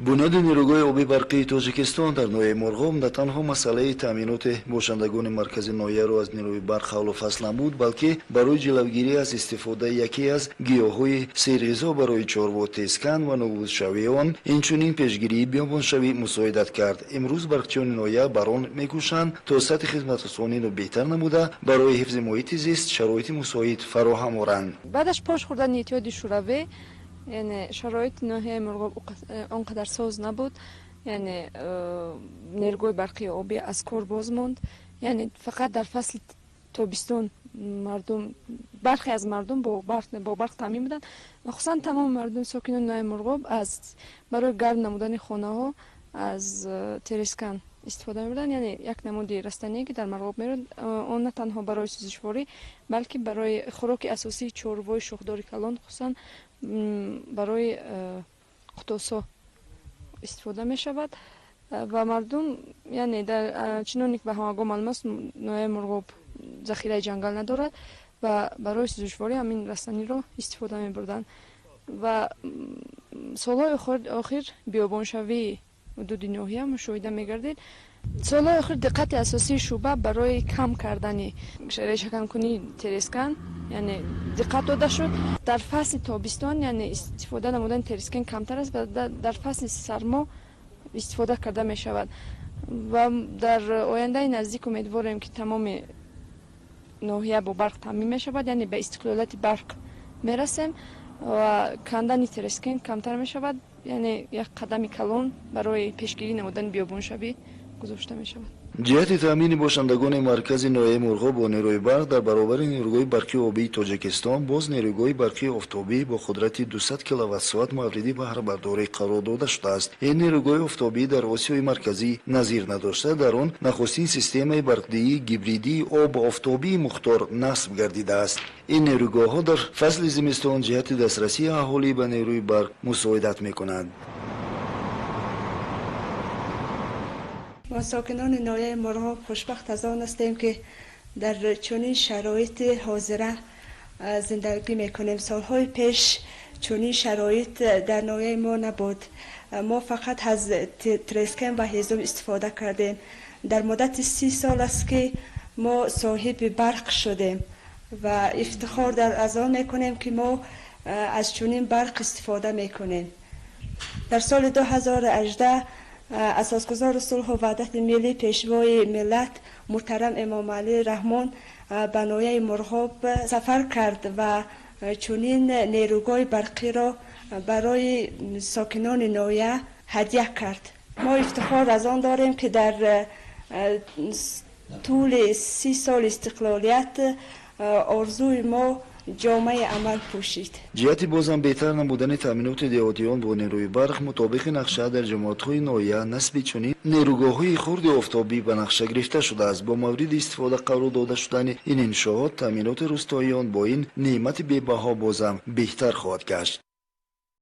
بنیاد نیروگاه آبی برقی تاجیکستان در نوع مرغوب نه تنها مسئله تامینات باشندگان مرکز نویه را از نیروی برق حول و فصل نمود، بلکه برای جلوگیری از استفاده یکی از گیاهای سیرغذا برای چاروا تیزکن و نابودشوی آن، اینچنین پیشگیری بیابانشوی مساعدت کرد. امروز برقچیان نویه بر آن میکوشند تا سطح خدمترسانی را بهتر نموده برای حفظ محیط زیست شرایط مساعد فراهم آورند. بعدش پاش خوردن اتحاد شوروی، یعنی شرایط ناحیه مرغوب آنقدر ساز نبود، یعنی نیروگاه برقی آبی از کار باز ماند. یعنی فقط در فصل تابستان مردم، برخی از مردم با برق تامین بودند، مخصوصا تمام مردم ساکنان نوع مرغوب از برای گرم نمودن خانه ها از تریسکن استفاده می‌بردند. یعنی یک نمودی رستنی که در مرغوب می‌رود، آن نه تنها برای سوزشواری بلکه برای خوراک اساسی چاروای شاخدار کلان، خصوصا برای قطوسا استفاده می شود و مردم، یعنی در چنانکه به همگان معلوم است نوع مرغوب ذخیره جنگل ندارد و برای سوزشواری همین رستنی را استفاده می بردند و سالهای آخر بیابانشوی حدود ناحیه مشاهده می گردید. سالهای آخر دقت اساسی شعبه برای کم کردن شکنکنی تریسکن یعنی دقت داده شد. در فصل تابستان یعنی استفاده نمودن تریسکن کمتر است و در فصل سرما استفاده کرده می شود و در آینده نزدیک امیدواریم که تمام ناحیه با برق تامین می شود، یعنی به استقلالیت برق می رسیم و کندن تریسکن کمتر می شود. یعنی یک قدم کلان برای پیشگیری نمودن بیابانشوی گذاشته می شود. جهت تامین باشندگان مرکز نویه مرغوب با نیروی برق در برابر نیروگاه برقی آبی تاجیکستان، باز نیروگاه برقی آفتابی با قدرت 200 کیلووات ساعت موردی بهره برداری قرار داده شده است. این نیروگاه آفتابی در آسیای مرکزی نظیر نداشته، در آن نخستین سیستم برقی گیبریدی آب آفتابی مختار نصب گردیده است. این نیروگاه ها در فصل زمستان جهت دسترسی اهالی به نیروی برق مساعدت می‌کنند. ما ساکنان ناحیه مرغوب خوشبخت از آن هستیم که در چنین شرایط حاضره زندگی میکنیم. سالهای پیش چنین شرایط در ناحیه ما نبود. ما فقط از تریسکن و هیزم استفاده کردیم. در مدت 30 سال است که ما صاحب برق شدیم و افتخار در از آن میکنیم که ما از چنین برق استفاده میکنیم. در سال 2018 اساسگزار صلح و وحدت ملی پیشوای ملت محترم امام علی رحمان به ناحیه مرغوب سفر کرد و چنین نیروگاه برقی را برای ساکنان ناحیه هدیه کرد. ما افتخار از آن داریم که در طول 30 سال استقلالیت آرزوی ما جامعه عمل پوشید. جهت بازم بهتر نمودن تامینات دهاتیان با نیروی برق مطابق نقشه در جماعت‌های ناحیه نصب چنین نیروگاه‌های خرد آفتابی به نقشه گرفته شده است. با مورد استفاده قرار داده شدن این انشاءات تامینات روستاییان با این نعمت بی‌بها بازم بهتر خواهد گشت.